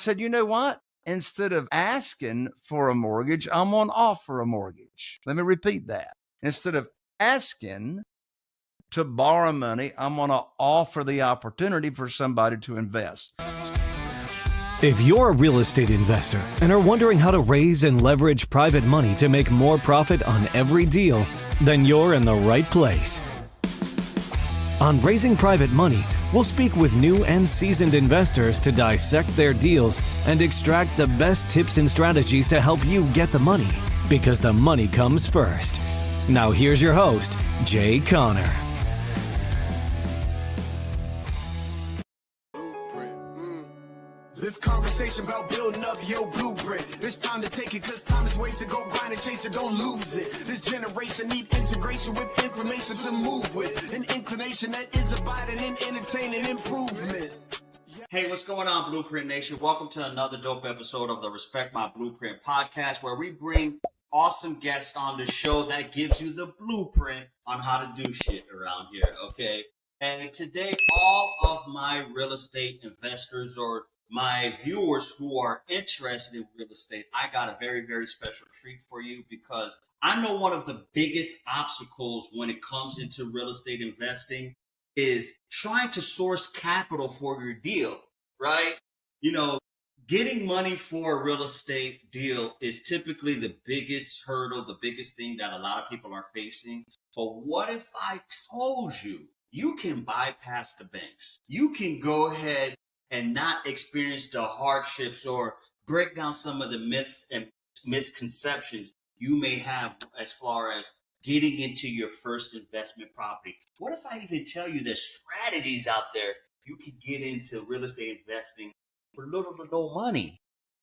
said, you know what? Instead of asking for a mortgage, I'm going to offer a mortgage. Let me repeat that. Instead of asking to borrow money, I'm going to offer the opportunity for somebody to invest. If you're a real estate investor and are wondering how to raise and leverage private money to make more profit on every deal, then you're in the right place. On Raising Private Money, we'll speak with new and seasoned investors to dissect their deals and extract the best tips and strategies to help you get the money, because the money comes first. Now here's your host, Jay Conner. This conversation about building up your blueprint. It's time to take it, cause time is wasted. Go grind and chase it, don't lose it. This generation need integration with information to move with. An inclination that is abiding in entertaining improvement. Hey, what's going on, Blueprint Nation? Welcome to another dope episode of the Respect My Blueprint podcast, where we bring awesome guests on the show that gives you the blueprint on how to do shit around here, okay? And today, all of my real estate investors or my viewers who are interested in real estate, I got a very, very special treat for you, because I know one of the biggest obstacles when it comes into real estate investing is trying to source capital for your deal, right? You know, getting money for a real estate deal is typically the biggest hurdle, the biggest thing that a lot of people are facing. But what if I told you, you can bypass the banks? You can go ahead and not experience the hardships or break down some of the myths and misconceptions you may have as far as getting into your first investment property. What if I even tell you there's strategies out there you can get into real estate investing for little to no money?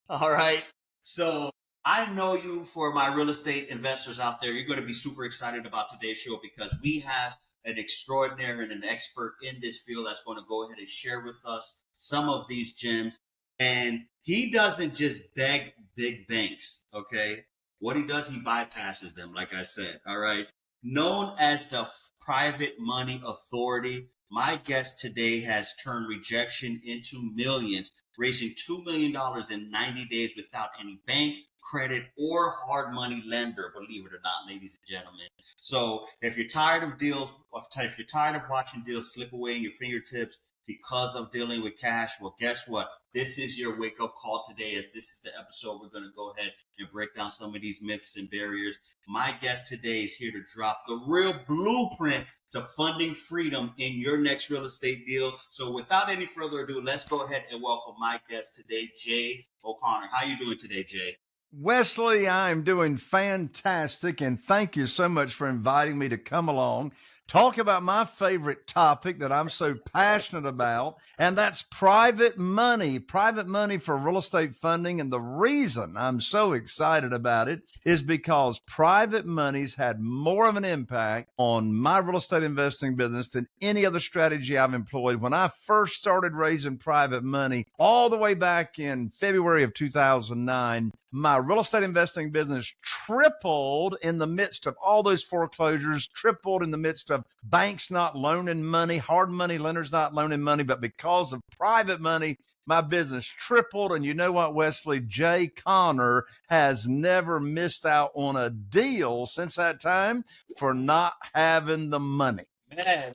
All right. So I know you, for my real estate investors out there, you're going to be super excited about today's show, because we have an extraordinary and an expert in this field that's going to go ahead and share with us some of these gems. And he doesn't just beg big banks, okay? What he does, he bypasses them, like I said, all right? Known as the private money authority, my guest today has turned rejection into millions, raising $2 million in 90 days without any bank, credit, or hard money lender, believe it or not, ladies and gentlemen. So if you're tired of deals, if you're tired of watching deals slip away in your fingertips because of dealing with cash, well, guess what? This is your wake-up call today, as this is the episode we're going to go ahead and break down some of these myths and barriers. My guest today is here to drop the real blueprint to funding freedom in your next real estate deal. So without any further ado, let's go ahead and welcome my guest today, Jay O'Connor. How you doing today, Jay? Wesley, I'm doing fantastic, and thank you so much for inviting me to come along, talk about my favorite topic that I'm so passionate about, and that's private money for real estate funding. And the reason I'm so excited about it is because private money's had more of an impact on my real estate investing business than any other strategy I've employed. When I first started raising private money all the way back in February of 2009, my real estate investing business tripled in the midst of all those foreclosures, tripled in the midst of banks not loaning money, hard money lenders not loaning money. But because of private money, my business tripled. And you know what, Wesley? Jay Conner has never missed out on a deal since that time for not having the money. Man,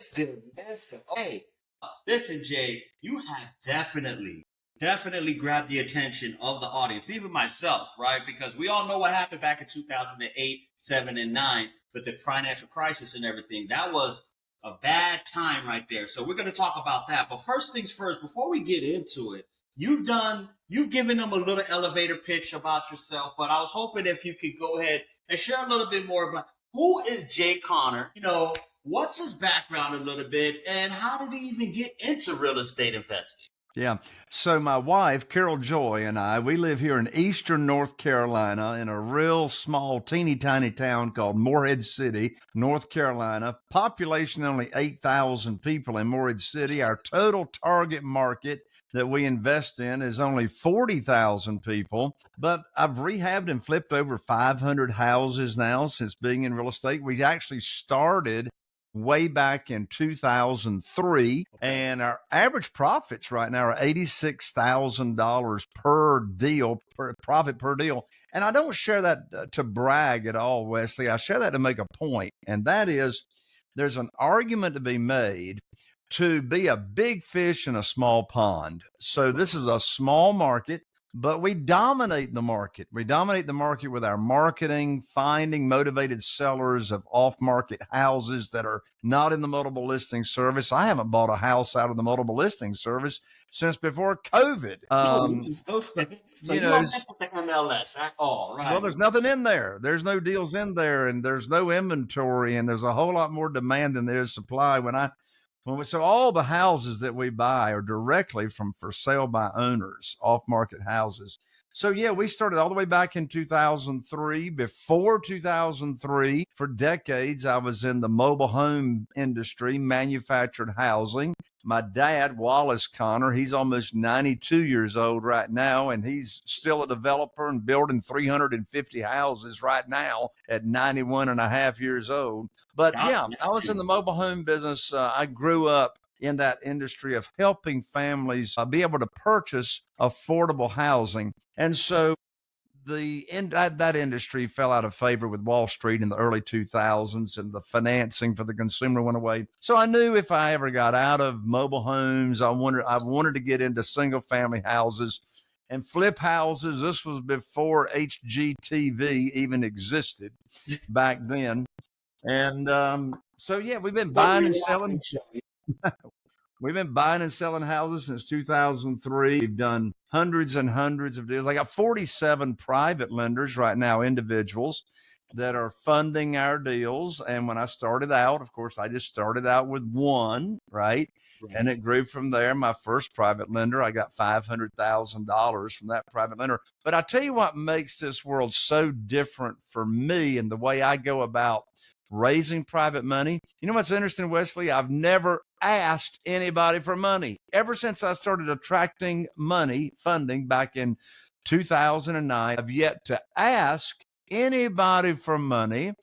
hey, listen, Jay, you have definitely grabbed the attention of the audience, even myself, right? Because we all know what happened back in 2008, 7, and 9 with the financial crisis and everything. That was a bad time right there. So we're going to talk about that. But first things first, before we get into it, you've given them a little elevator pitch about yourself, but I was hoping if you could go ahead and share a little bit more about who is Jay Conner, what's his background a little bit, and how did he even get into real estate investing? Yeah. So my wife, Carol Joy, and we live here in eastern North Carolina in a real small, teeny tiny town called Morehead City, North Carolina. Population only 8,000 people in Morehead City. Our total target market that we invest in is only 40,000 people, but I've rehabbed and flipped over 500 houses now since being in real estate. We actually started way back in 2003. And our average profits right now are $86,000 per deal, per profit per deal. And I don't share that to brag at all, Wesley. I share that to make a point. And that is there's an argument to be made to be a big fish in a small pond. So this is a small market, but we dominate the market. We dominate the market with our marketing, finding motivated sellers of off-market houses that are not in the multiple listing service. I haven't bought a house out of the multiple listing service since before COVID. So you don't mess with the MLS at all, right? Well, there's nothing in there. There's no deals in there, and there's no inventory, and there's a whole lot more demand than there is supply. So all the houses that we buy are directly from for sale by owners, off-market houses. So yeah, we started all the way back in 2003. Before 2003, for decades, I was in the mobile home industry, manufactured housing. My dad, Wallace Connor, he's almost 92 years old right now, and he's still a developer and building 350 houses right now at 91 and a half years old. But yeah, I was in the mobile home business. I grew up in that industry of helping families be able to purchase affordable housing. And so that industry fell out of favor with Wall Street in the early 2000s, and the financing for the consumer went away. So I knew if I ever got out of mobile homes, I wanted to get into single family houses and flip houses. This was before HGTV even existed back then. And so, yeah, we've been buying and selling. We've been buying and selling houses since 2003. We've done hundreds and hundreds of deals. I got 47 private lenders right now, individuals that are funding our deals. And when I started out, of course, I just started out with one, right? And it grew from there. My first private lender, I got $500,000 from that private lender. But I tell you what makes this world so different for me and the way I go about raising private money. You know what's interesting, Wesley? I've never asked anybody for money. Ever since I started attracting money, funding back in 2009, I've yet to ask anybody for money,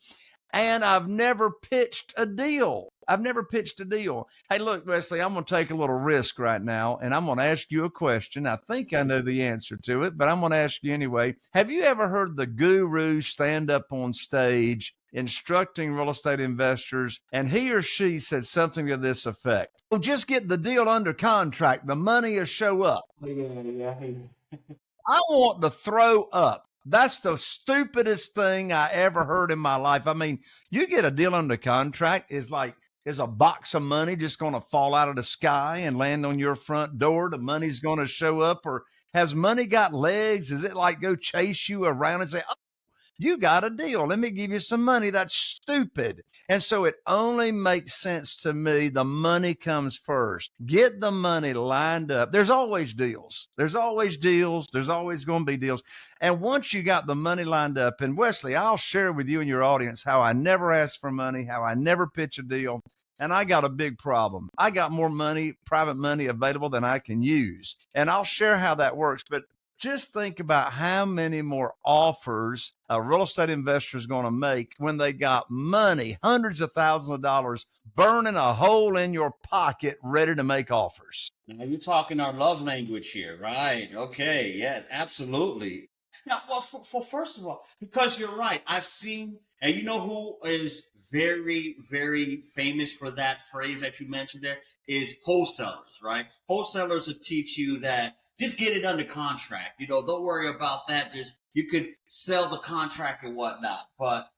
and I've never pitched a deal. Hey, look, Wesley, I'm going to take a little risk right now, and I'm going to ask you a question. I think I know the answer to it, but I'm going to ask you anyway. Have you ever heard the guru stand up on stage instructing real estate investors, and he or she said something to this effect? Well, just get the deal under contract. The money will show up. I want to throw up. That's the stupidest thing I ever heard in my life. I mean, you get a deal under contract, is a box of money just going to fall out of the sky and land on your front door? The money's going to show up? Or has money got legs? Is it like go chase you around and say, oh, you got a deal, let me give you some money? That's stupid. And so it only makes sense to me. The money comes first. Get the money lined up. There's always deals. There's always going to be deals. And once you got the money lined up, and Wesley, I'll share with you and your audience how I never ask for money, how I never pitch a deal. And I got a big problem. I got more money, private money available than I can use. And I'll share how that works. But just think about how many more offers a real estate investor is going to make when they got money, hundreds of thousands of dollars, burning a hole in your pocket, ready to make offers. Now you're talking our love language here, right? Okay, yeah, absolutely. Now, well, for first of all, because you're right, I've seen, and you know who is very, very famous for that phrase that you mentioned there is wholesalers, right? Wholesalers will teach you that just get it under contract. Don't worry about that. You could sell the contract and whatnot. But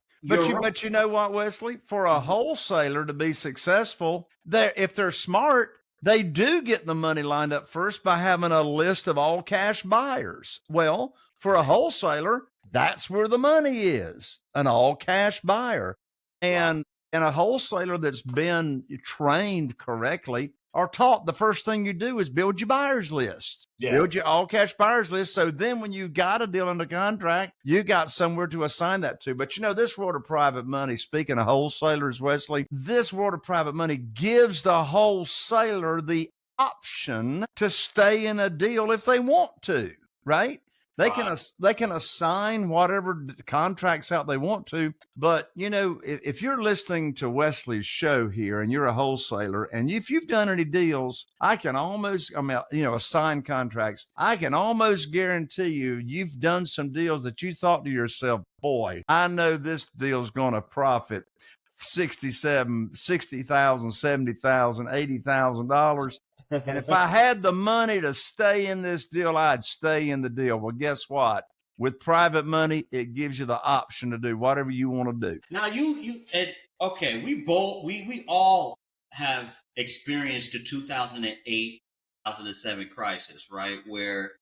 you know what, Wesley? For a wholesaler to be successful, if they're smart, they do get the money lined up first by having a list of all cash buyers. Well, for a wholesaler, that's where the money is, an all cash buyer. And a wholesaler that's been trained correctly or taught, the first thing you do is build your buyer's list. Build your all cash buyer's list. So then when you got a deal under contract, you got somewhere to assign that to. But this world of private money, speaking of wholesalers, Wesley, this world of private money gives the wholesaler the option to stay in a deal if they want to, right? They can assign whatever contracts out they want to. But, if you're listening to Wesley's show here and you're a wholesaler, and if you've done any deals, assign contracts, I can almost guarantee you've done some deals that you thought to yourself, boy, I know this deal's going to profit $60,000, $70,000, $80,000. And if I had the money to stay in this deal, I'd stay in the deal. Well, guess what? With private money, it gives you the option to do whatever you want to do. Now we all have experienced the 2008, 2007 crisis, right? Where,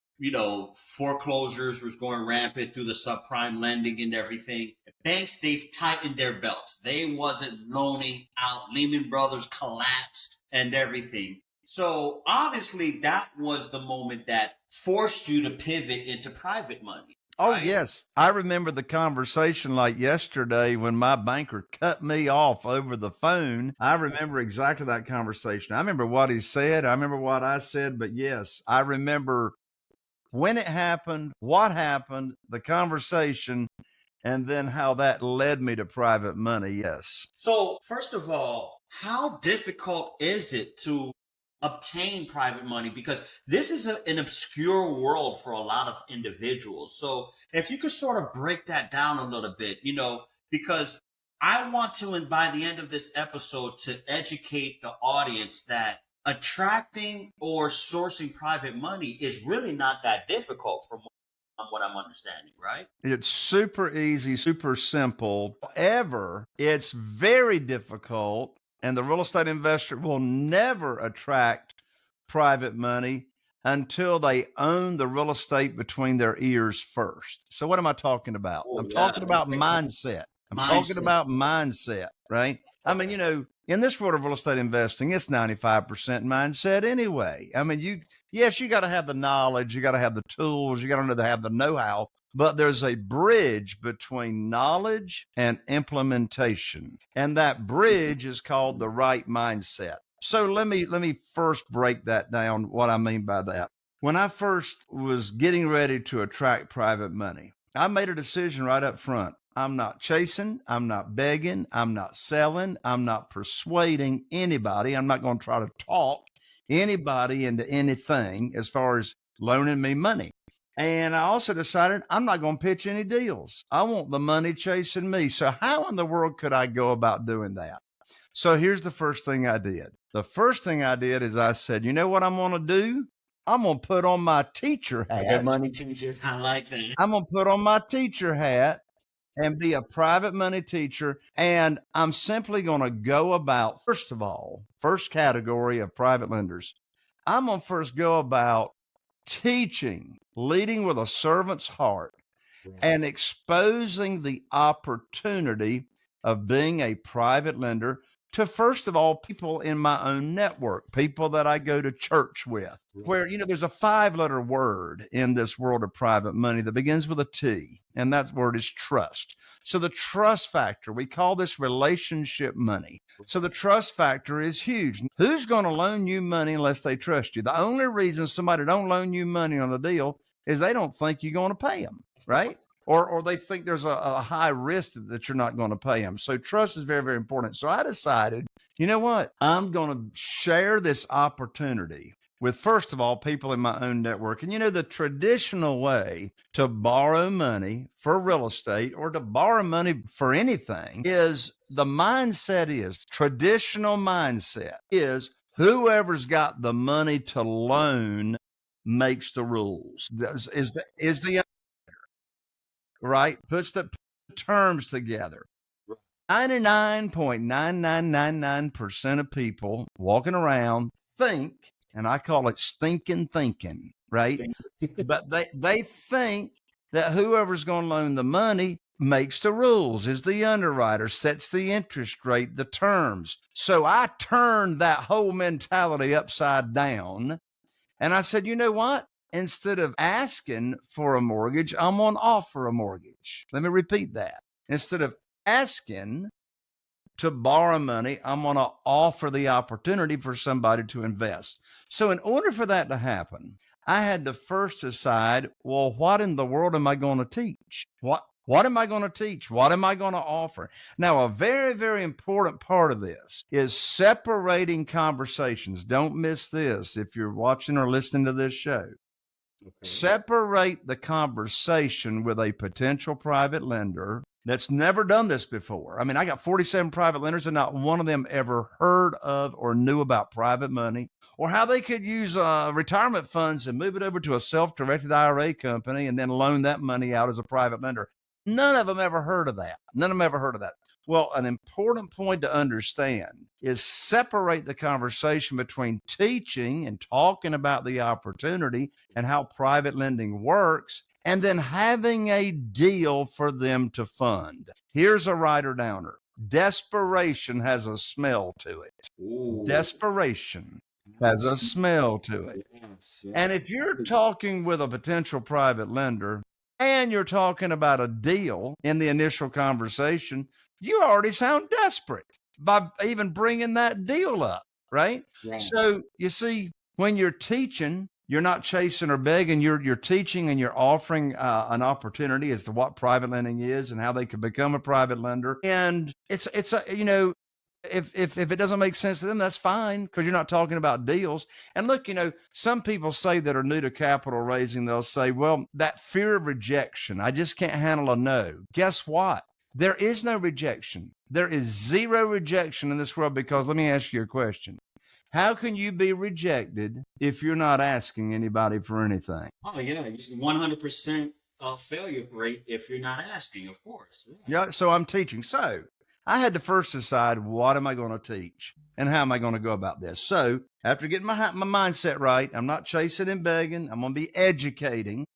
foreclosures was going rampant through the subprime lending and everything. Banks, they've tightened their belts. They wasn't loaning out. Lehman Brothers collapsed and everything. So obviously that was the moment that forced you to pivot into private money. Oh, right? Yes. I remember the conversation like yesterday when my banker cut me off over the phone. I remember exactly that conversation. I remember what he said. I remember what I said. But yes, I remember when it happened, what happened, the conversation, and then how that led me to private money. Yes. So first of all, how difficult is it to obtain private money? Because this is an obscure world for a lot of individuals. So if you could sort of break that down a little bit, because I want to, and by the end of this episode, to educate the audience that attracting or sourcing private money is really not that difficult from what I'm understanding, right? It's super easy, super simple. However, it's very difficult, and the real estate investor will never attract private money until they own the real estate between their ears first. So what am I talking about? I'm talking about mindset. Talking about mindset, right? I mean, in this world of real estate investing, it's 95% mindset anyway. I mean, yes, you got to have the knowledge, you got to have the tools, you got to have the know-how, but there's a bridge between knowledge and implementation. And that bridge is called the right mindset. So let me first break that down, what I mean by that. When I first was getting ready to attract private money, I made a decision right up front. I'm not chasing, I'm not begging, I'm not selling, I'm not persuading anybody. I'm not going to try to talk anybody into anything as far as loaning me money. And I also decided I'm not going to pitch any deals. I want the money chasing me. So how in the world could I go about doing that? So here's the first thing I did. The first thing I did is I said, you know what I'm going to do? I'm going to put on my teacher hat. Money teacher. I like that. I'm going to put on my teacher hat and be a private money teacher. And I'm simply going to go about, first of all, first category of private lenders, I'm going to first go about teaching, leading with a servant's heart, and exposing the opportunity of being a private lender to, first of all, people in my own network, people that I go to church with, where, there's a 5-letter word in this world of private money that begins with a T, and that word is trust. So the trust factor, we call this relationship money. So the trust factor is huge. Who's going to loan you money unless they trust you? The only reason somebody don't loan you money on a deal is they don't think you're going to pay them, right? Or they think there's a high risk that you're not going to pay them. So trust is very, very important. So I decided, you know what? I'm going to share this opportunity with, first of all, people in my own network. And the traditional way to borrow money for real estate or to borrow money for anything is traditional mindset is whoever's got the money to loan makes the rules. Is the right? Puts the terms together. 99.9999% of people walking around think, and I call it stinking thinking, right? But they think that whoever's going to loan the money makes the rules, is the underwriter, sets the interest rate, the terms. So I turned that whole mentality upside down, and I said, you know what? Instead of asking for a mortgage, I'm going to offer a mortgage. Let me repeat that. Instead of asking to borrow money, I'm going to offer the opportunity for somebody to invest. So in order for that to happen, I had to first decide, well, what in the world am I going to teach? What am I going to teach? What am I going to offer? Now, a very, very important part of this is separating conversations. Don't miss this if you're watching or listening to this show. Okay. Separate the conversation with a potential private lender that's never done this before. I mean, I got 47 private lenders and not one of them ever heard of or knew about private money or how they could use retirement funds and move it over to a self-directed IRA company and then loan that money out as a private lender. None of them ever heard of that. None of them ever heard of that. Well, an important point to understand is separate the conversation between teaching and talking about the opportunity and how private lending works, and then having a deal for them to fund. Here's a writer downer. Desperation has a smell to it. Ooh. Desperation has a smell to it. Yes. And if you're talking with a potential private lender and you're talking about a deal in the initial conversation, you already sound desperate by even bringing that deal up, right? Right. So you see, when you're teaching, you're not chasing or begging. You're teaching and you're offering an opportunity as to what private lending is and how they can become a private lender. And it's if it doesn't make sense to them, that's fine, because you're not talking about deals. And look, some people say that are new to capital raising, they'll say, well, that fear of rejection, I just can't handle a no. Guess what? There is no rejection. There is zero rejection in this world, because let me ask you a question. How can you be rejected if you're not asking anybody for anything? Oh, yeah. 100% failure rate if you're not asking, of course. Yeah, so I'm teaching. So I had to first decide, what am I going to teach and how am I going to go about this? So after getting my mindset right, I'm not chasing and begging. I'm going to be educating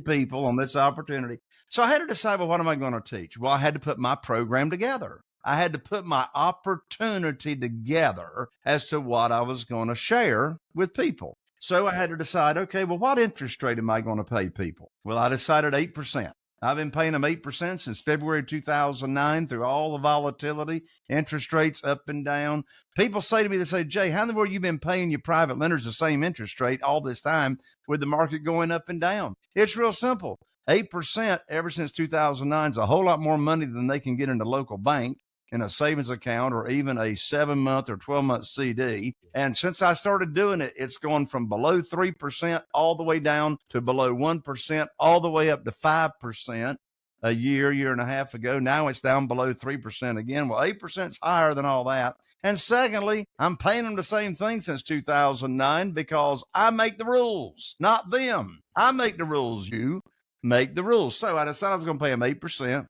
people on this opportunity. So I had to decide, well, what am I going to teach? Well, I had to put my program together. I had to put my opportunity together as to what I was going to share with people. So I had to decide, okay, well, what interest rate am I going to pay people? Well, I decided 8%. I've been paying them 8% since February 2009 through all the volatility, interest rates up and down. People say to me, they say, Jay, how in the world have you been paying your private lenders the same interest rate all this time with the market going up and down? It's real simple. 8% ever since 2009 is a whole lot more money than they can get in the local bank, in a savings account, or even a 7-month or 12-month CD. And since I started doing it, it's gone from below 3% all the way down to below 1%, all the way up to 5% a year and a half ago. Now it's down below 3% again. Well, 8% is higher than all that. And secondly, I'm paying them the same thing since 2009 because I make the rules, not them. I make the rules. You make the rules. So I decided I was going to pay them 8%.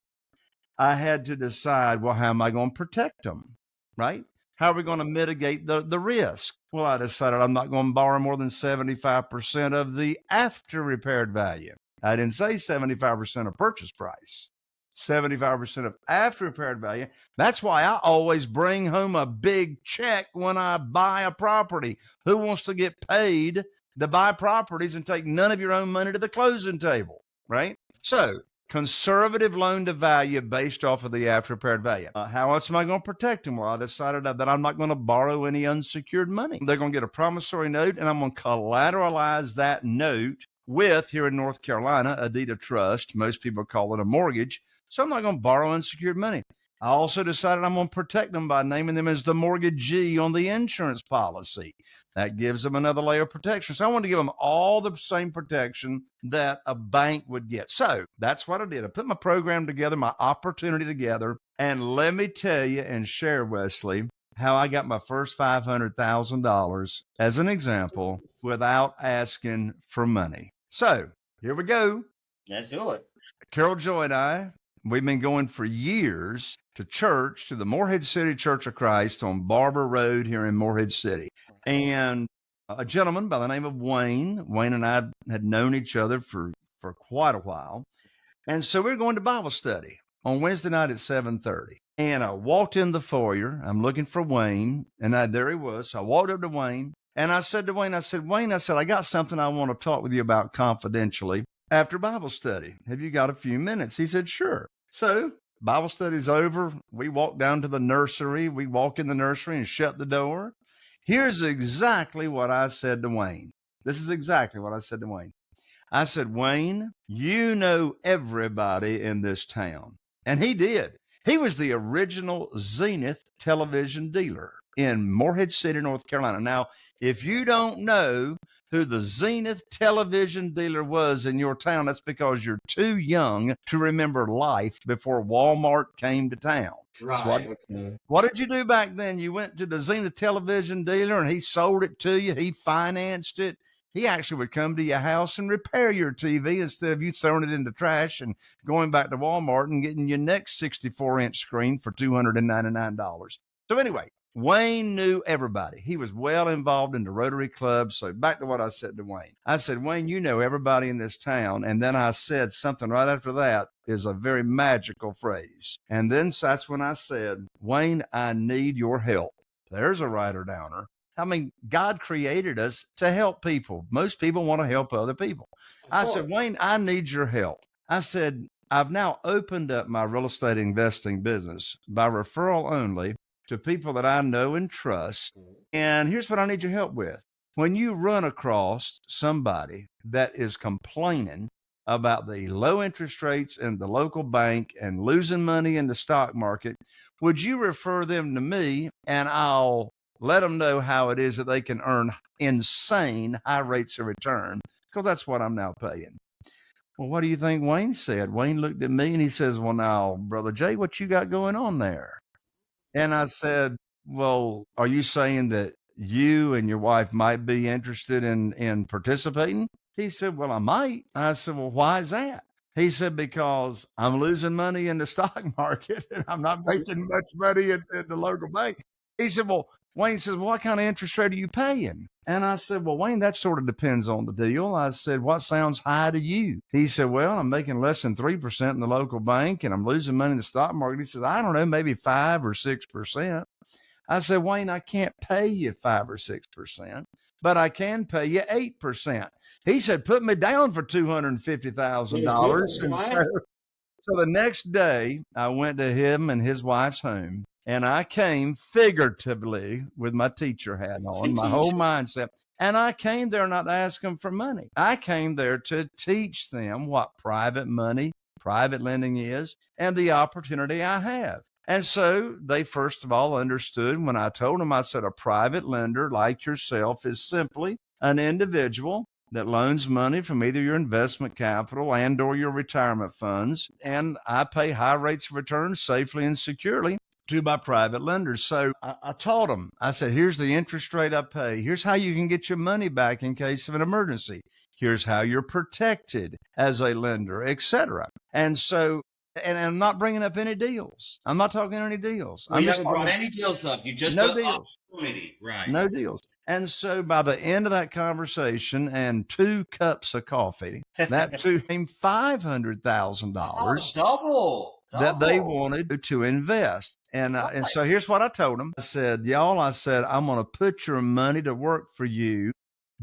I had to decide, well, how am I going to protect them, right? How are we going to mitigate the risk? Well, I decided I'm not going to borrow more than 75% of the after repaired value. I didn't say 75% of purchase price, 75% of after repaired value. That's why I always bring home a big check when I buy a property. Who wants to get paid to buy properties and take none of your own money to the closing table, right? So conservative loan to value based off of the after repaired value. How else am I going to protect them? Well, I decided that I'm not going to borrow any unsecured money. They're going to get a promissory note, and I'm going to collateralize that note with, here in North Carolina, a deed of trust. Most people call it a mortgage. So I'm not going to borrow unsecured money. I also decided I'm going to protect them by naming them as the mortgagee on the insurance policy. That gives them another layer of protection. So I want to give them all the same protection that a bank would get. So that's what I did. I put my program together, my opportunity together. And let me tell you and share, Wesley, how I got my first $500,000 as an example without asking for money. So here we go. Let's do it. Carol Joy and I, we've been going for years to church, to the Morehead City Church of Christ on Barber Road here in Morehead City. And a gentleman by the name of Wayne and I had known each other for quite a while. And so we're going to Bible study on Wednesday night at 7:30. And I walked in the foyer. I'm looking for Wayne, and there he was. So I walked up to Wayne, and I said to Wayne, Wayne, I got something I want to talk with you about confidentially after Bible study. Have you got a few minutes? He said, sure. So Bible study's over. We walk down to the nursery. We walk in the nursery and shut the door. Here's exactly what I said to Wayne. This is exactly what I said to Wayne. I said, Wayne, you know everybody in this town. And he did. He was the original Zenith television dealer in Morehead City, North Carolina. Now, if you don't know who the Zenith television dealer was in your town, that's because you're too young to remember life before Walmart came to town. Right. What did you do back then? You went to the Zenith television dealer and he sold it to you. He financed it. He actually would come to your house and repair your TV instead of you throwing it in the trash and going back to Walmart and getting your next 64-inch screen for $299. So anyway, Wayne knew everybody. He was well involved in the Rotary Club. So back to what I said to Wayne. I said, Wayne, you know everybody in this town. And then I said something right after that is a very magical phrase. And then that's when I said, Wayne, I need your help. There's a writer downer. I mean, God created us to help people. Most people want to help other people. I said, Wayne, I need your help. I said, I've now opened up my real estate investing business by referral only to people that I know and trust. And here's what I need your help with. When you run across somebody that is complaining about the low interest rates in the local bank and losing money in the stock market, would you refer them to me and I'll let them know how it is that they can earn insane high rates of return, because that's what I'm now paying. Well, what do you think Wayne said? Wayne looked at me and he says, well, now, Brother Jay, what you got going on there? And I said, well, are you saying that you and your wife might be interested in participating? He said, well, I might. I said, well, why is that? He said, because I'm losing money in the stock market and I'm not making much money at the local bank. He said, well, Wayne says, well, what kind of interest rate are you paying? And I said, well, Wayne, that sort of depends on the deal. I said, what sounds high to you? He said, well, I'm making less than 3% in the local bank and I'm losing money in the stock market. He says, I don't know, maybe 5 or 6%. I said, Wayne, I can't pay you 5 or 6%, but I can pay you 8%. He said, put me down for $250,000. And so the next day I went to him and his wife's home. And I came figuratively with my teacher hat on, my whole mindset. And I came there not to ask them for money. I came there to teach them what private money, private lending is, and the opportunity I have. And so they first of all understood when I told them, I said, a private lender like yourself is simply an individual that loans money from either your investment capital and or your retirement funds. And I pay high rates of return safely and securely to my private lenders. So I taught them, I said, here's the interest rate I pay. Here's how you can get your money back in case of an emergency. Here's how you're protected as a lender, etc. And so, and I'm not bringing up any deals. I'm not talking any deals. Well, you haven't brought any deals up. You just no deals. Opportunity, right? No deals. And so by the end of that conversation and 2 cups of coffee, that became $500,000. Double. That they wanted to invest. And so here's what I told them. I said, y'all, I'm going to put your money to work for you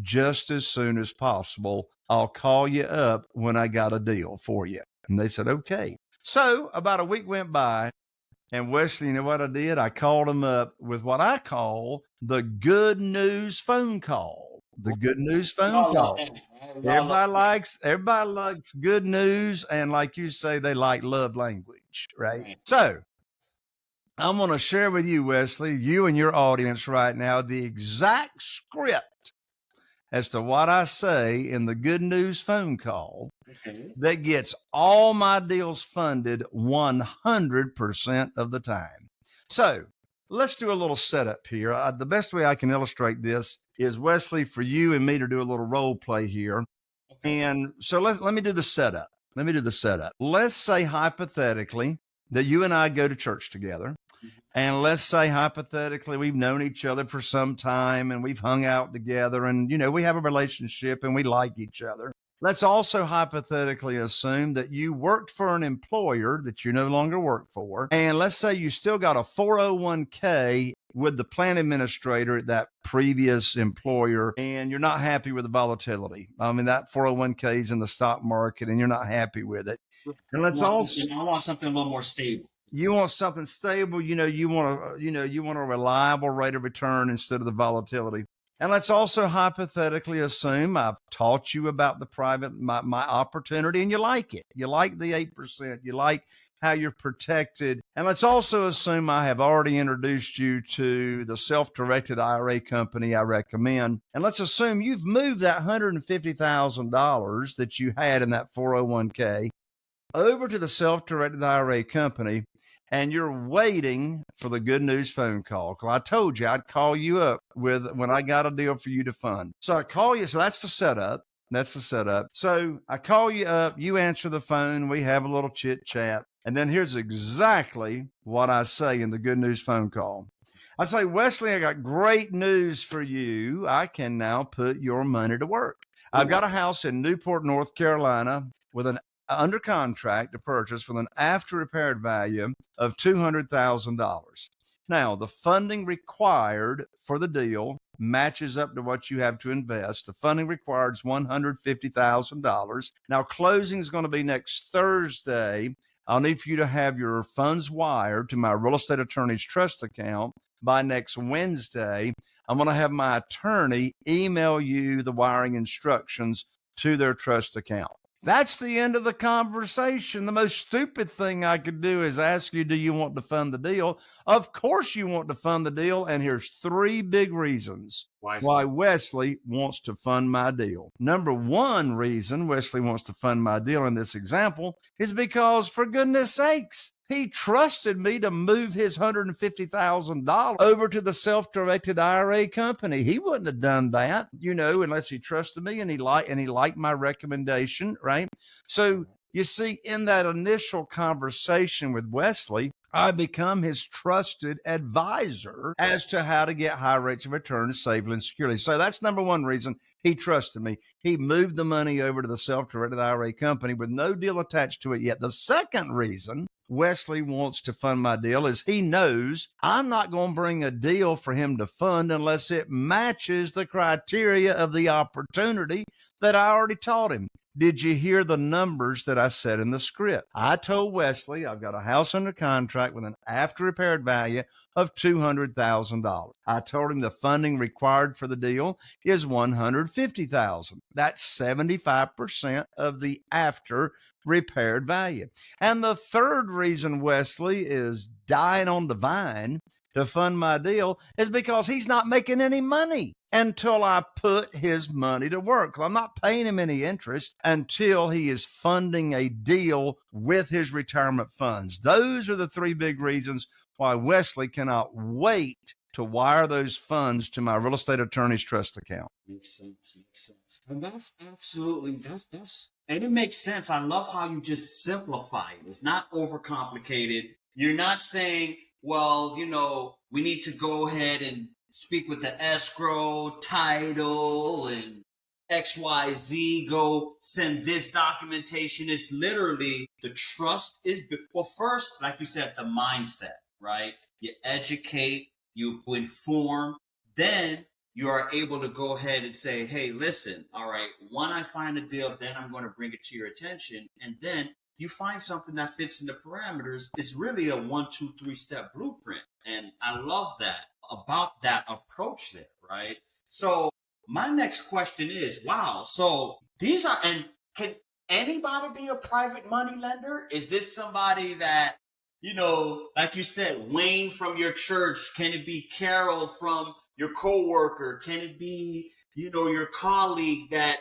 just as soon as possible. I'll call you up when I got a deal for you. And they said, okay. So about a week went by, and Wesley, you know what I did? I called them up with what I call the good news phone call. The good news phone call. Everybody likes good news, and like you say, they like love language, right? So I'm going to share with you, Wesley, you and your audience right now, the exact script as to what I say in the good news phone call that gets all my deals funded 100% of the time. So let's do a little setup here. The best way I can illustrate this is, Wesley, for you and me to do a little role play here. And so let me do the setup. Let's say hypothetically that you and I go to church together. And let's say hypothetically we've known each other for some time and we've hung out together and, we have a relationship and we like each other. Let's also hypothetically assume that you worked for an employer that you no longer work for. And let's say you still got a 401k with the plan administrator at that previous employer, and you're not happy with the volatility. I mean, that 401k is in the stock market and you're not happy with it. And let's also, I want something a little more stable. You want something stable, you want a reliable rate of return instead of the volatility. And let's also hypothetically assume I've taught you about my opportunity, and you like it. You like the 8%. You like how you're protected. And let's also assume I have already introduced you to the self-directed IRA company I recommend. And let's assume you've moved that $150,000 that you had in that 401k over to the self-directed IRA company, and you're waiting for the good news phone call. Because I told you I'd call you up when I got a deal for you to fund. So I call you. So that's the setup. So I call you up, you answer the phone, we have a little chit chat. And then here's exactly what I say in the good news phone call. I say, Wesley, I got great news for you. I can now put your money to work. I've got a house in Newport, North Carolina with an under contract to purchase with an after repaired value of $200,000. Now, the funding required for the deal matches up to what you have to invest. The funding required is $150,000. Now, closing is going to be next Thursday. I'll need for you to have your funds wired to my real estate attorney's trust account by next Wednesday. I'm going to have my attorney email you the wiring instructions to their trust account. That's the end of the conversation. The most stupid thing I could do is ask you, do you want to fund the deal? Of course you want to fund the deal. And here's 3 big reasons why Wesley wants to fund my deal. Number 1 reason Wesley wants to fund my deal in this example is because, for goodness sakes, he trusted me to move his $150,000 over to the self-directed IRA company. He wouldn't have done that, unless he trusted me and he liked my recommendation, right? So you see, in that initial conversation with Wesley, I become his trusted advisor as to how to get high rates of return safely and securely. So that's number 1 reason he trusted me. He moved the money over to the self-directed IRA company with no deal attached to it yet. The second reason Wesley wants to fund my deal is he knows I'm not going to bring a deal for him to fund unless it matches the criteria of the opportunity that I already taught him. Did you hear the numbers that I said in the script? I told Wesley I've got a house under contract with an after repaired value of $200,000. I told him the funding required for the deal is $150,000. That's 75% of the after repaired value. And the third reason Wesley is dying on the vine to fund my deal is because he's not making any money until I put his money to work. I'm not paying him any interest until he is funding a deal with his retirement funds. Those are the 3 big reasons why Wesley cannot wait to wire those funds to my real estate attorney's trust account. Makes sense. And that's absolutely, and it makes sense. I love how you just simplify it. It's not overcomplicated. You're not saying, well, we need to go ahead and speak with the escrow, title, and XYZ, go send this documentation. It's literally the trust is, well, first, like you said, the mindset, right? You educate, you inform, then you are able to go ahead and say, hey, listen, all right, when I find a deal, then I'm going to bring it to your attention. And then you find something that fits in the parameters. It's really a 1, 2, 3 step blueprint. And I love that about that approach there, right? So my next question is, wow, so these are, and can anybody be a private money lender? Is this somebody that, like you said, Wayne from your church? Can it be Carol from your coworker? Can it be, your colleague that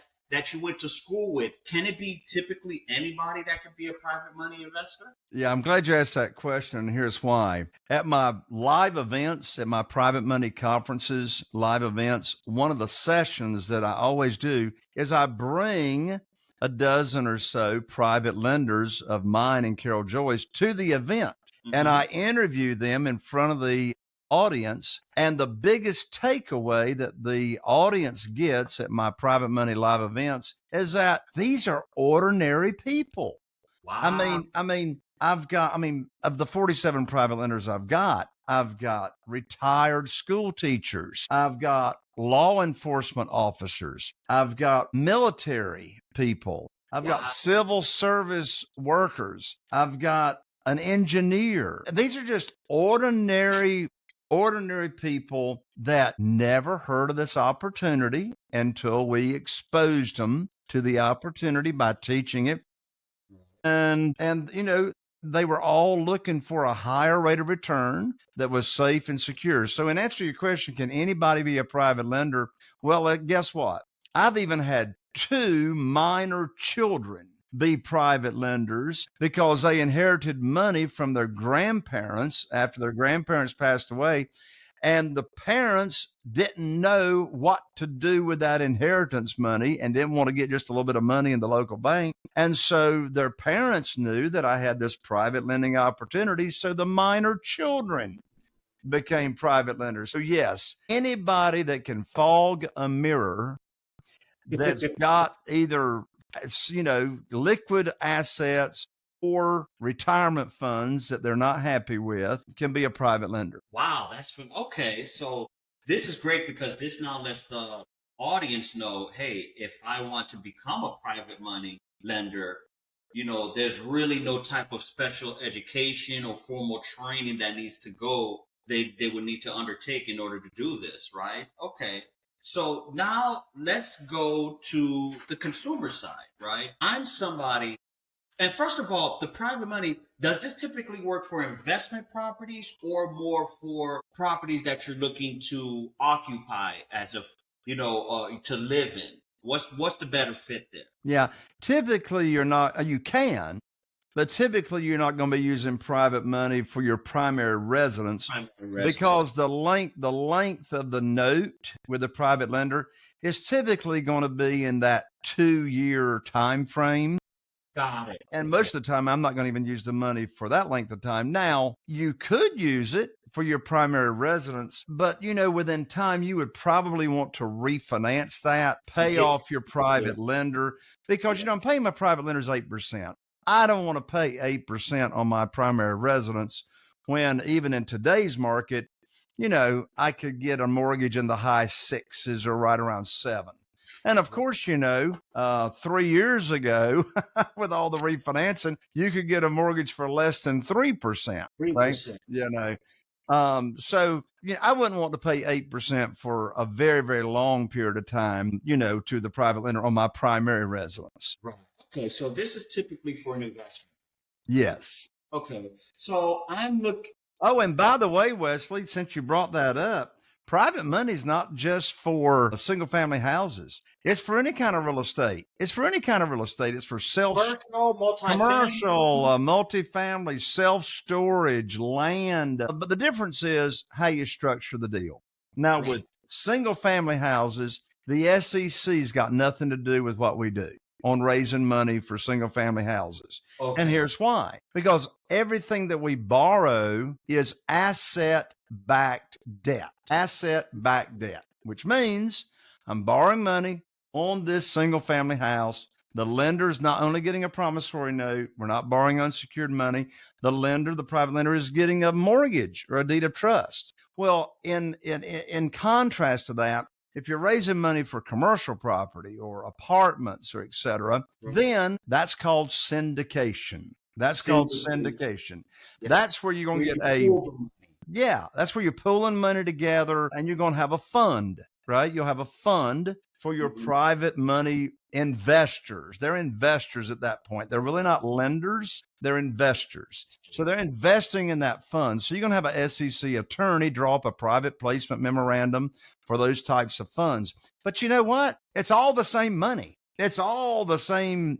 you went to school with? Can it be typically anybody that could be a private money investor? Yeah, I'm glad you asked that question, and here's why. At my live events, at my private money conferences, live events, one of the sessions that I always do is I bring a dozen or so private lenders of mine and Carol Joy's to the event, and I interview them in front of the audience. And the biggest takeaway that the audience gets at my private money live events is that these are ordinary people. Wow. I mean, of the 47 private lenders I've got retired school teachers. I've got law enforcement officers. I've got military people. I've got civil service workers. I've got an engineer. These are just ordinary ordinary people that never heard of this opportunity until we exposed them to the opportunity by teaching it. And they were all looking for a higher rate of return that was safe and secure. So in answer to your question, can anybody be a private lender? Well, guess what? I've even had 2 minor children be private lenders because they inherited money from their grandparents after their grandparents passed away. And the parents didn't know what to do with that inheritance money and didn't want to get just a little bit of money in the local bank. And so their parents knew that I had this private lending opportunity. So the minor children became private lenders. So, yes, anybody that can fog a mirror that's got either, liquid assets or retirement funds that they're not happy with can be a private lender. Wow, okay. So this is great because this now lets the audience know, hey, if I want to become a private money lender, there's really no type of special education or formal training that needs to go. They would need to undertake in order to do this, right? Okay. So now let's go to the consumer side, right? I'm somebody. And first of all, the private money, does this typically work for investment properties or more for properties that you're looking to occupy as to live in? What's the better fit there? Yeah, typically you can, but typically you're not going to be using private money for your primary residence because the length of the note with a private lender is typically going to be in that 2-year time frame. Got it. And most of the time, I'm not going to even use the money for that length of time. Now, you could use it for your primary residence, but within time, you would probably want to refinance that, pay off your private lender, because I'm paying my private lenders 8%. I don't want to pay 8% on my primary residence when even in today's market, I could get a mortgage in the high 6s or right around 7. And of course, 3 years ago, with all the refinancing, you could get a mortgage for less than 3%. 3%. Right? So I wouldn't want to pay 8% for a very, very long period of time, to the private lender on my primary residence. Right. Okay. So this is typically for an investment. Yes. Okay. So I'm looking. Oh, and by the way, Wesley, since you brought that up, private money is not just for single family houses. It's for any kind of real estate. It's for commercial, multifamily, self-storage, land. But the difference is how you structure the deal. Now, with single family houses, the SEC's got nothing to do with what we do on raising money for single family houses. Okay. And here's why. Because everything that we borrow is asset-backed debt, which means I'm borrowing money on this single family house. The lender's not only getting a promissory note, we're not borrowing unsecured money. The private lender is getting a mortgage or a deed of trust. Well, in contrast to that, if you're raising money for commercial property or apartments or et cetera, then that's called syndication. That's where you're going to get that's where you're pulling money together and you're going to have a fund, right? You'll have a fund for your private money investors. They're investors at that point. They're really not lenders. They're investors. So they're investing in that fund. So you're going to have a SEC attorney draw up a private placement memorandum for those types of funds. But you know what? It's all the same money. It's all the same,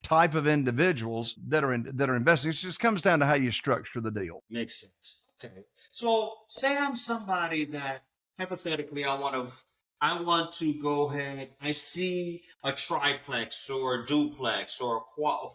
type of individuals that are investing. It just comes down to how you structure the deal. Makes sense. Okay. So say I'm somebody that hypothetically I want to go ahead. I see a triplex or a duplex or a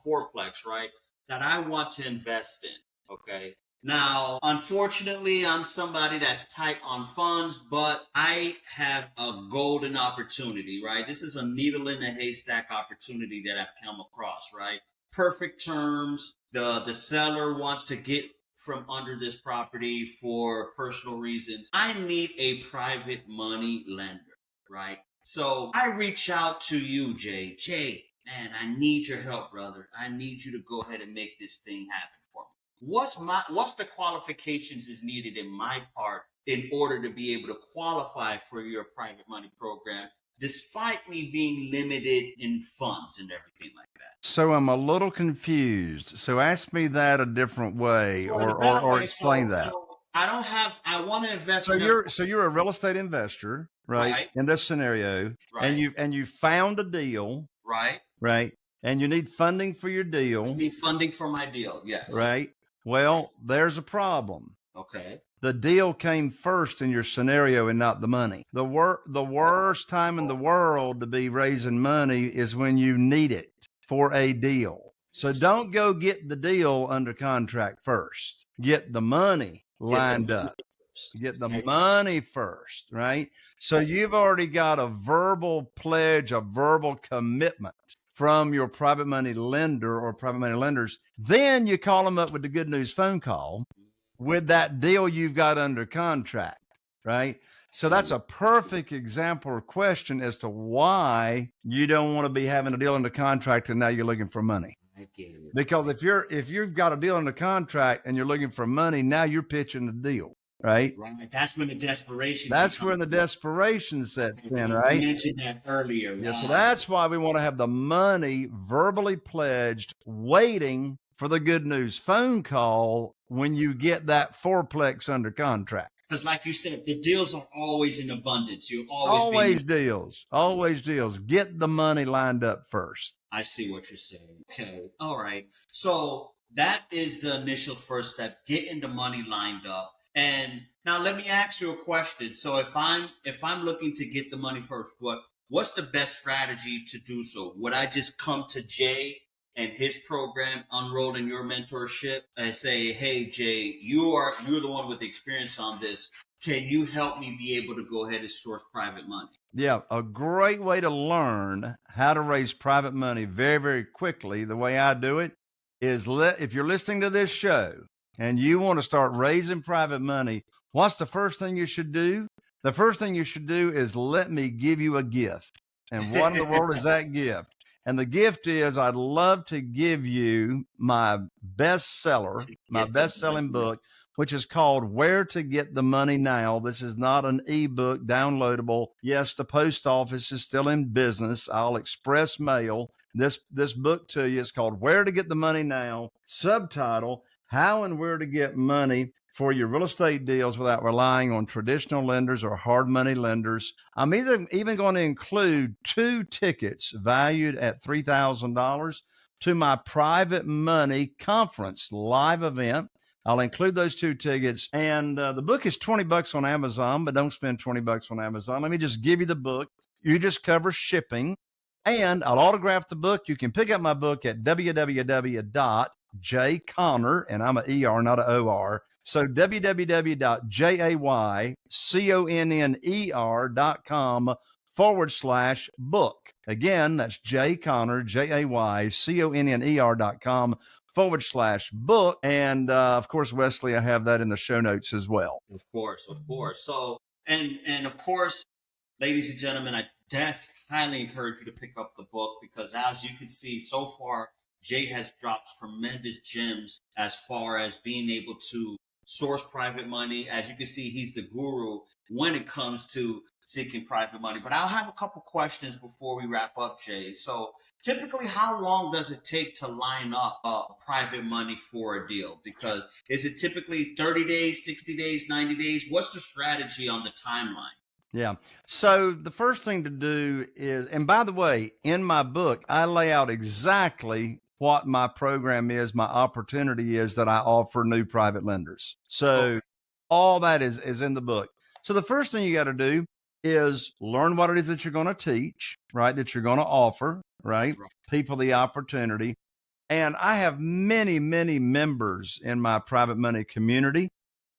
fourplex, right? That I want to invest in. Okay. Now, unfortunately, I'm somebody that's tight on funds, but I have a golden opportunity, right? This is a needle in the haystack opportunity that I've come across, right? Perfect terms. The seller wants to get from under this property for personal reasons. I need a private money lender, right? So I reach out to you, Jay. Jay, man, I need your help, brother. I need you to go ahead and make this thing happen for me. what's the qualifications is needed in my part in order to be able to qualify for your private money program, despite me being limited in funds and everything like that? So I'm a little confused. So ask me that a different way, So in a or better way, explain that. I want to invest So in you're a real estate investor, right? Right. In this scenario, Right. and you found a deal, right. right? And you need funding for your I deal, need funding for my deal. Yes. right? Well, there's a problem. Okay. The deal came first in your scenario and not the money. The worst time in the world to be raising money is when you need it for a deal. So don't go get the deal under contract first. Get the money lined up. Get the money first, right? So you've already got a verbal pledge, a verbal commitment from your private money lender or private money lenders. Then you call them up with the good news phone call with that deal you've got under contract, right? So that's a perfect example or question as to why you don't want to be having a deal under contract and now you're looking for money. I get it. Because if you've got a deal under contract and you're looking for money, now you're pitching the deal, right? Right. That's when the desperation. That's when the desperation sets in, right? You mentioned that earlier. Yeah, so that's why we want to have the money verbally pledged, waiting for the good news phone call when you get that fourplex under contract. Because like you said, the deals are always in abundance. You Always deals. Get the money lined up first. I see what you're saying. Okay. All right. So that is the initial first step, getting the money lined up. And now let me ask you a question. So if I'm looking to get the money first, what's the best strategy to do so? Would I just come to Jay and his program, Unrolled in Your Mentorship, and say, hey, Jay, you're the one with experience on this. Can you help me be able to go ahead and source private money? Yeah, a great way to learn how to raise private money very, very quickly, the way I do it, is if you're listening to this show and you want to start raising private money, what's the first thing you should do? The first thing you should do is let me give you a gift. And what in the world is that gift? And the gift is I'd love to give you my best-selling book, which is called Where to Get the Money Now. This is not an ebook downloadable. Yes, the post office is still in business. I'll express mail this book to you. It's called Where to Get the Money Now. Subtitle, How and Where to Get Money for Your Real Estate Deals Without Relying on Traditional Lenders or Hard Money Lenders. I'm even going to include 2 tickets valued at $3,000 to my Private Money Conference live event. I'll include those 2 tickets. And the book is $20 on Amazon, but don't spend $20 on Amazon. Let me just give you the book. You just cover shipping. And I'll autograph the book. You can pick up my book at www.jayconner, and I'm an ER, not an OR. So www.jayconner.com/book. Again, that's jayconner, jayconner.com/book. And of course, Wesley, I have that in the show notes as well. Of course. So, and of course, ladies and gentlemen, I highly encourage you to pick up the book because as you can see so far, Jay has dropped tremendous gems as far as being able to source private money. As you can see, he's the guru when it comes to seeking private money. But I'll have a couple questions before we wrap up, Jay. So typically, how long does it take to line up private money for a deal? Because is it typically 30 days, 60 days, 90 days? What's the strategy on the timeline? Yeah. So the first thing to do is, and by the way, in my book, I lay out exactly what my program is, my opportunity is that I offer new private lenders. So all that is in the book. So the first thing you got to do is learn what it is that you're going to teach, right? That you're going to offer, right? People the opportunity. And I have many, many members in my private money community,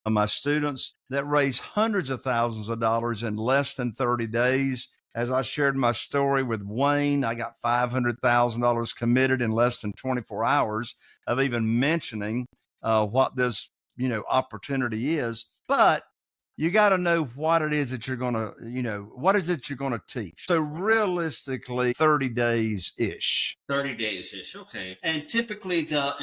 my students that raise hundreds of thousands of dollars in less than 30 days. As I shared my story with Wayne, I got $500,000 committed in less than 24 hours of even mentioning what this, opportunity is. But you got to know what it is that you're going to, what is it you're going to teach. So realistically, 30 days ish. 30 days ish. Okay. And typically the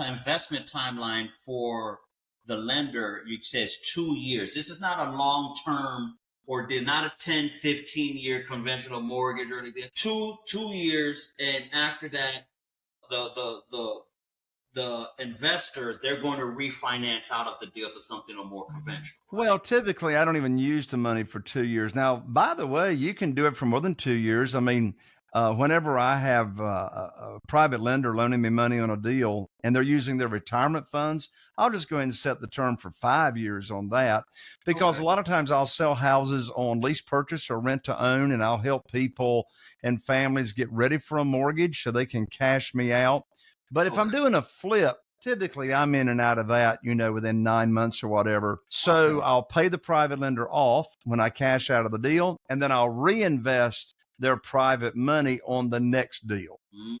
investment timeline for the lender, you says 2 years. This is not a long term or not a 10, 15-year conventional mortgage or anything. Two years. And after that, the investor, they're going to refinance out of the deal to something more conventional. Right? Well, typically, I don't even use the money for 2 years. Now, by the way, you can do it for more than 2 years. I mean, whenever I have a private lender loaning me money on a deal and they're using their retirement funds, I'll just go ahead and set the term for 5 years on that, because a lot of times I'll sell houses on lease purchase or rent to own, and I'll help people and families get ready for a mortgage so they can cash me out. But if I'm doing a flip, typically I'm in and out of that, within 9 months or whatever. So I'll pay the private lender off when I cash out of the deal, and then I'll reinvest their private money on the next deal. Mm-hmm.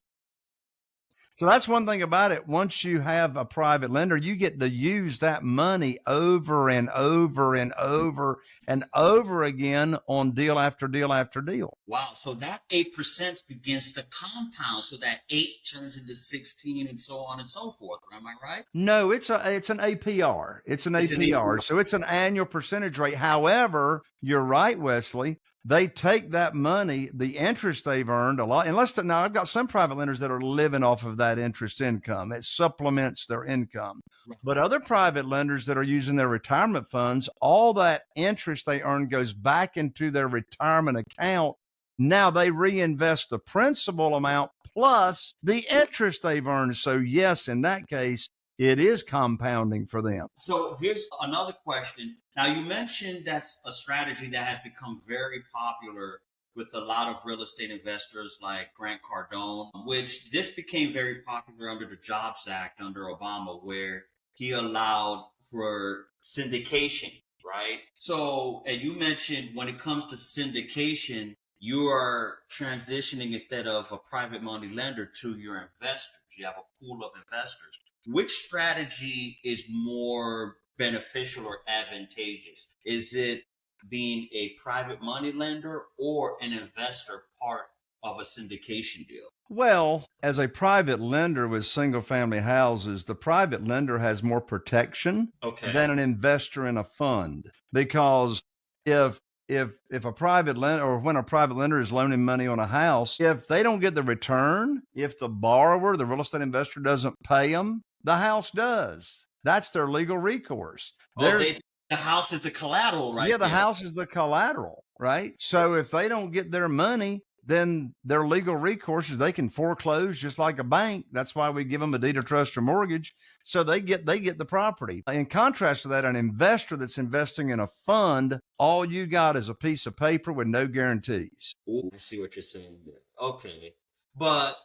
So that's one thing about it. Once you have a private lender, you get to use that money over and over and over and over again on deal after deal after deal. Wow. So that 8% begins to compound. So that 8 turns into 16 and so on and so forth. Am I right? No, it's an APR. It's an APR. So it's an annual percentage rate. However, you're right, Wesley. They take that money, the interest they've earned a lot. Now I've got some private lenders that are living off of that interest income. It supplements their income. But other private lenders that are using their retirement funds, all that interest they earn goes back into their retirement account. Now they reinvest the principal amount plus the interest they've earned. So yes, in that case, it is compounding for them. So here's another question. Now, you mentioned that's a strategy that has become very popular with a lot of real estate investors like Grant Cardone, which this became very popular under the Jobs Act under Obama, where he allowed for syndication, right? So, and you mentioned when it comes to syndication, you are transitioning instead of a private money lender to your investors. You have a pool of investors. Which strategy is more beneficial or advantageous? Is it being a private money lender or an investor part of a syndication deal? Well, as a private lender with single family houses, the private lender has more protection than an investor in a fund. Because if a private lender, or when a private lender is loaning money on a house, if they don't get the return, if the borrower, the real estate investor, doesn't pay them, the house does. That's their legal recourse. The house is the collateral, right? Yeah, the house is the collateral, right? So if they don't get their money, then their legal recourse is they can foreclose just like a bank. That's why we give them a deed of trust or mortgage. So they get the property. In contrast to that, an investor that's investing in a fund, all you got is a piece of paper with no guarantees. Ooh, I see what you're saying there. Okay. But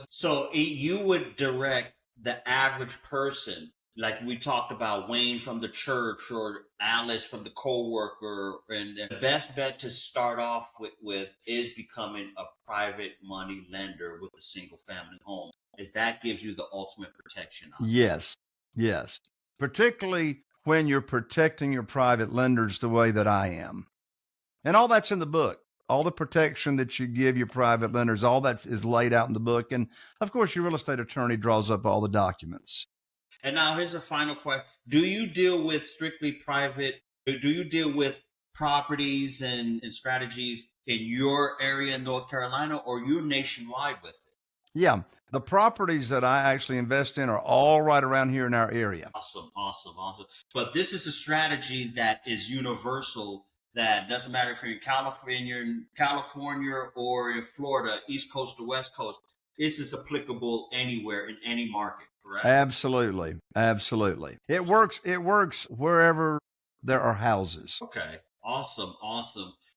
so you would direct the average person, like we talked about Wayne from the church or Alice from the coworker, and the best bet to start off with is becoming a private money lender with a single family home, is that gives you the ultimate protection. Yes. Particularly when you're protecting your private lenders the way that I am. And all that's in the book. All the protection that you give your private lenders, all that is laid out in the book. And of course, your real estate attorney draws up all the documents. And now here's a final question. Do you deal with strictly private? Do you deal with properties and strategies in your area in North Carolina, or you're nationwide with it? Yeah. The properties that I actually invest in are all right around here in our area. Awesome. But this is a strategy that is universal. That doesn't matter if you're in California or in Florida, East Coast or West Coast. This is applicable anywhere in any market, correct? Absolutely. It works wherever there are houses. Okay. Awesome.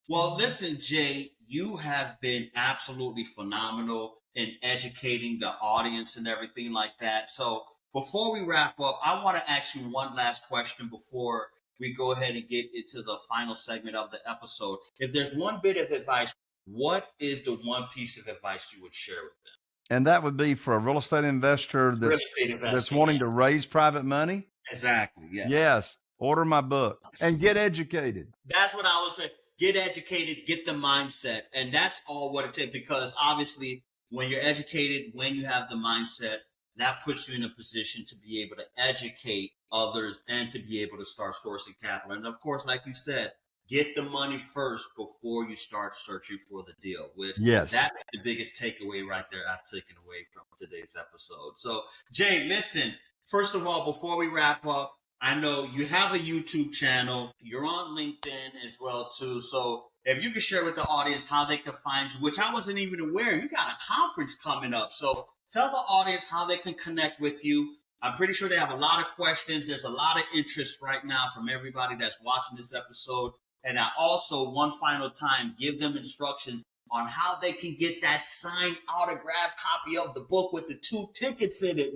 Well, listen, Jay, you have been absolutely phenomenal in educating the audience and everything like that. So before we wrap up, I want to ask you one last question before we go ahead and get into the final segment of the episode. If there's one bit of advice, what is the one piece of advice you would share with them? And that would be for a real estate investor that's wanting to raise private money? Exactly, yes. Yes. Order my book and get educated. That's what I would say. Get educated, get the mindset. And that's all what it takes, because obviously when you're educated, when you have the mindset, that puts you in a position to be able to educate others and to be able to start sourcing capital. And of course, like you said, get the money first before you start searching for the deal. Which Yes. That's the biggest takeaway right there I've taken away from today's episode. So, Jay, listen, first of all, before we wrap up, I know you have a YouTube channel. You're on LinkedIn as well, too. So if you could share with the audience how they can find you, which I wasn't even aware. You got a conference coming up. So tell the audience how they can connect with you. I'm pretty sure they have a lot of questions. There's a lot of interest right now from everybody that's watching this episode. And I also, one final time, give them instructions on how they can get that signed autographed copy of the book with the 2 tickets in it.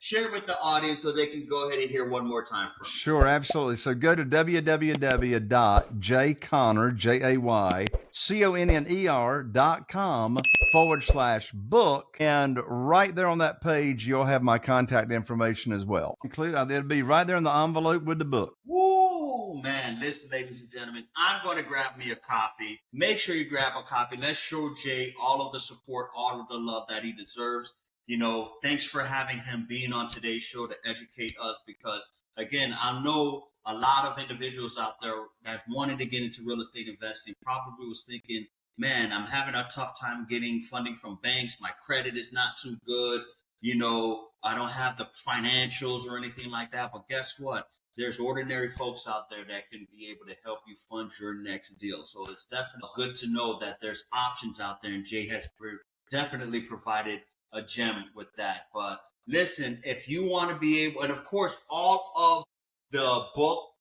Share it with the audience so they can go ahead and hear one more time from you. Sure, absolutely. So go to www.jayconner.com/book. And right there on that page, you'll have my contact information as well. It'll be right there in the envelope with the book. Woo, man. Listen, ladies and gentlemen, I'm going to grab me a copy. Make sure you grab a copy. Let's show Jay all of the support, all of the love that he deserves. You know, thanks for having him being on today's show to educate us, because, again, I know a lot of individuals out there that's wanting to get into real estate investing probably was thinking, man, I'm having a tough time getting funding from banks. My credit is not too good. You know, I don't have the financials or anything like that. But guess what? There's ordinary folks out there that can be able to help you fund your next deal. So it's definitely good to know that there's options out there, and Jay has definitely provided a gem with that. But listen, if you want to be able, and of course, all of the book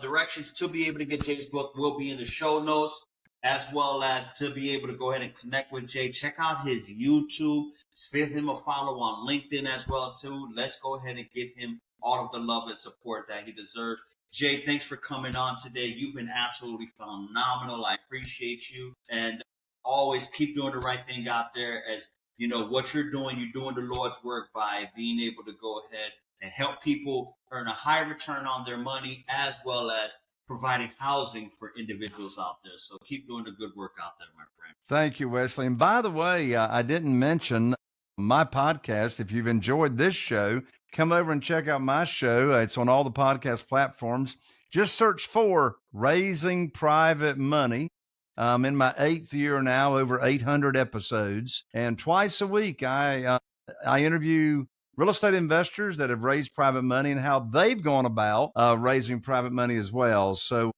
directions to be able to get Jay's book will be in the show notes, as well as to be able to go ahead and connect with Jay. Check out his YouTube, give him a follow on LinkedIn as well too. Let's go ahead and give him all of the love and support that he deserves. Jay, thanks for coming on today. You've been absolutely phenomenal. I appreciate you, and always keep doing the right thing out there. As you know, what you're doing the Lord's work by being able to go ahead and help people earn a high return on their money, as well as providing housing for individuals out there. So keep doing the good work out there, my friend. Thank you, Wesley. And by the way, I didn't mention my podcast. If you've enjoyed this show, come over and check out my show. It's on all the podcast platforms. Just search for Raising Private Money. I'm in my 8th year now, over 800 episodes. And twice a week, I interview real estate investors that have raised private money and how they've gone about raising private money as well. So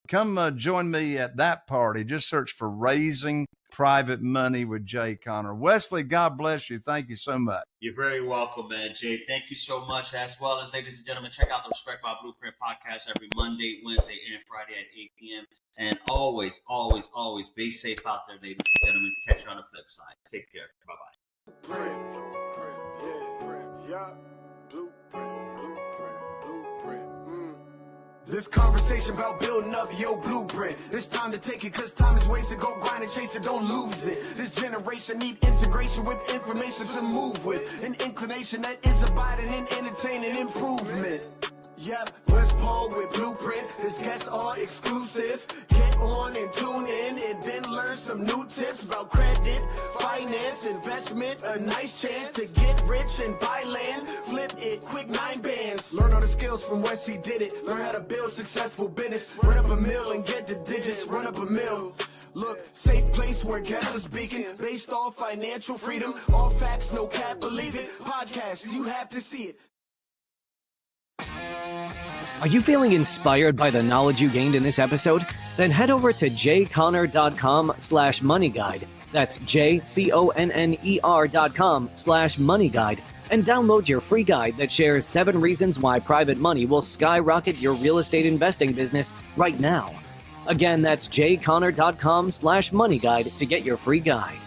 come join me at that party. Just search for Raising Private Money with Jay Conner. Wesley, God bless you. Thank you so much. You're very welcome, man. Jay, thank you so much. As well as, ladies and gentlemen, check out the Respect My Blueprint podcast every Monday, Wednesday, and Friday at 8 p.m. And always, always, always be safe out there, ladies and gentlemen. Catch you on the flip side. Take care. Bye-bye. This conversation about building up your blueprint. It's time to take it, cause time is wasted. Go grind and chase it, don't lose it. This generation need integration with information to move with. An inclination that is abiding in entertaining improvement. Yep, Wesley Paul with Blueprint. His guests are exclusive. Get on and tune in and then learn some new tips about credit, finance, investment. A nice chance to get rich and buy land. Flip it, quick 9 bands. Learn all the skills from Wesley did it. Learn how to build successful business. Run up a mill and get the digits. Run up a mill. Look, safe place where guests are speaking. Based off financial freedom. All facts, no cap, believe it. Podcast, you have to see it. Are you feeling inspired by the knowledge you gained in this episode? Then head over to jayconner.com/moneyguide. That's jayconner.com/moneyguide and download your free guide that shares 7 reasons why private money will skyrocket your real estate investing business right now. Again, that's jayconner.com/moneyguide to get your free guide.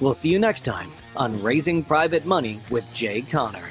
We'll see you next time on Raising Private Money with Jay Conner.